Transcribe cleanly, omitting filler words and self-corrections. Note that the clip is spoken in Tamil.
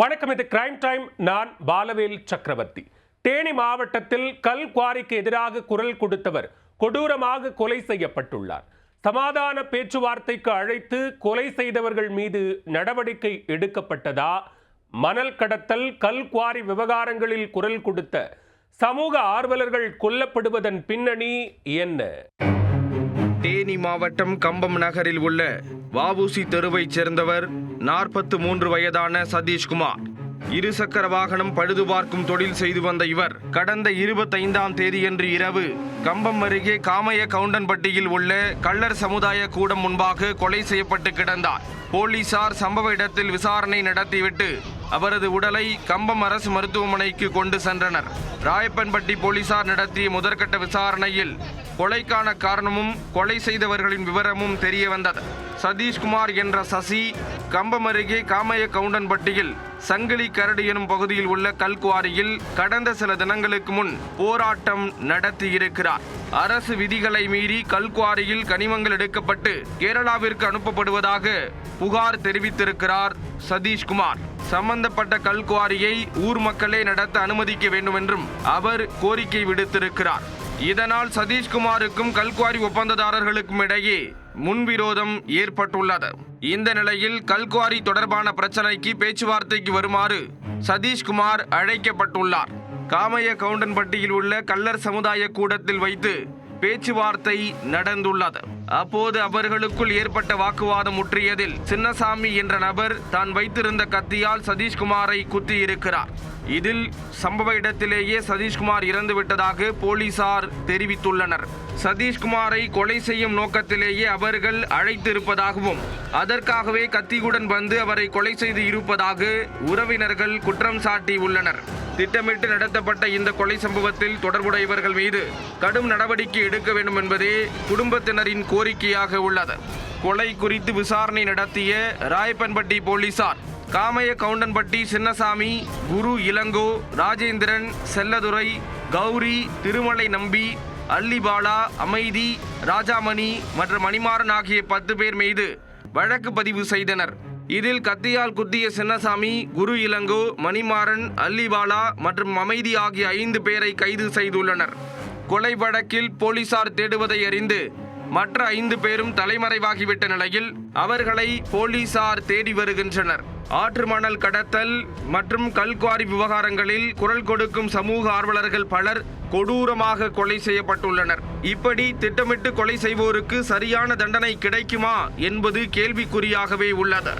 வணக்கம், இது கிரைம் டைம். நான் பாலவேல் சக்கரவர்த்தி. தேனி மாவட்டத்தில் கல் குவாரிக்கு எதிராக குரல் கொடுத்தவர் கொடூரமாக கொலை செய்யப்பட்டுள்ளார். சமாதான பேச்சுவார்த்தைக்கு அழைத்து கொலை செய்தவர்கள் மீது நடவடிக்கை எடுக்கப்பட்டதா? மணல் கடத்தல், கல் குவாரி விவகாரங்களில் குரல் கொடுத்த சமூக ஆர்வலர்கள் கொல்லப்படுவதன் பின்னணி என்ன? தேனி மாவட்டம் கம்பம் நகரில் உள்ள வஉசி தெருவைச் சேர்ந்தவர் 43 வயதான சதீஷ்குமார். இருசக்கர வாகனம் பழுதுபார்க்கும் தொழில் செய்து வந்த இவர் கடந்த 25ஆம் தேதியன்று இரவு கம்பம் அருகே காமைய கவுண்டன்பட்டியில் உள்ள கள்ளர் சமுதாய கூடம் முன்பாக கொலை செய்யப்பட்டு கிடந்தார். போலீசார் சம்பவ இடத்தில் விசாரணை நடத்திவிட்டு அவரது உடலை கம்பம் அரசு மருத்துவமனைக்கு கொண்டு சென்றனர். ராயப்பன்பட்டி போலீசார் நடத்திய முதற்கட்ட விசாரணையில் கொலைக்கான காரணமும் கொலை செய்தவர்களின் விவரமும் தெரிய வந்தது. சதீஷ்குமார் என்ற சசி கம்பம் அருகே காமைய கவுண்டன்பட்டியில் சங்கிலி கரடு எனும் பகுதியில் உள்ள கல்குவாரியில் கடந்த சில தினங்களுக்கு முன் போராட்டம் நடத்தியிருக்கிறார். அரசு விதிகளை மீறி கல்குவாரியில் கனிமங்கள் எடுக்கப்பட்டு கேரளாவிற்கு அனுப்பப்படுவதாக புகார் தெரிவித்திருக்கிறார் சதீஷ்குமார். சம்பந்தப்பட்ட கல்குவாரியை ஊர் மக்களே நடத்த அனுமதிக்க வேண்டும் என்றும் அவர் கோரிக்கை விடுத்திருக்கிறார். இதனால் சதீஷ்குமாருக்கும் கல்குவாரி ஒப்பந்ததாரர்களுக்கும் இடையே முன்விரோதம் ஏற்பட்டுள்ளது. இந்த நிலையில் கல்குவாரி தொடர்பான பிரச்சனைக்கு பேச்சுவார்த்தைக்கு வருமாறு சதீஷ்குமார் அழைக்கப்பட்டுள்ளார். காமைய கவுண்டன்பட்டியில் உள்ள கள்ளர் சமுதாய கூடத்தில் வைத்து பேச்சுவார்த்தை நடந்துள்ளது. அப்போது அவர்களுக்குள் ஏற்பட்ட வாக்குவாதம் முற்றியதில் சின்னசாமி என்ற நபர் தான் வைத்திருந்த கத்தியால் சதீஷ்குமாரை குத்தியிருக்கிறார். இதில் சம்பவ இடத்திலேயே சதீஷ்குமார் இறந்துவிட்டதாக போலீசார் தெரிவித்துள்ளனர். சதீஷ்குமாரை கொலை செய்யும் நோக்கத்திலேயே அவர்கள் அழைத்திருப்பதாகவும் அதற்காகவே கத்தியுடன் வந்து அவரை கொலை செய்து இருப்பதாக உறவினர்கள் குற்றம் சாட்டியுள்ளனர். திட்டமிட்டு நடத்தப்பட்ட இந்த கொலை சம்பவத்தில் தொடர்புடையவர்கள் மீது கடும் நடவடிக்கை எடுக்க வேண்டும் என்பதே குடும்பத்தினரின் கோரிக்கையாக உள்ளது. கொலை குறித்து விசாரணை நடத்திய ராயப்பன்பட்டி போலீசார் காமைய கவுண்டன்பட்டி சின்னசாமி, குரு இளங்கோ, ராஜேந்திரன், செல்லதுரை, கௌரி, திருமலை நம்பி, அல்லிபாலா, அமைதி, ராஜாமணி மற்றும் மணிமாறன் ஆகிய 10 பேர் மீது வழக்கு பதிவு செய்தனர். இதில் கத்தியால் குத்திய சின்னசாமி, குரு இளங்கோ, மணிமாறன், அல்லிபாலா மற்றும் அமைதி ஆகிய 5 பேரை கைது செய்துள்ளனர். கொலை வழக்கில் போலீசார் தேடுவதை அறிந்து மற்ற 5 பேரும் தலைமறைவாகிவிட்ட நிலையில் அவர்களை போலீசார் தேடி வருகின்றனர். ஆற்று மணல் கடத்தல் மற்றும் கல்குவாரி விவகாரங்களில் குரல் கொடுக்கும் சமூக ஆர்வலர்கள் பலர் கொடூரமாக கொலை செய்யப்பட்டுள்ளனர். இப்படி திட்டமிட்டு கொலை செய்வோருக்கு சரியான தண்டனை கிடைக்குமா என்பது கேள்விக்குறியாகவே உள்ளது.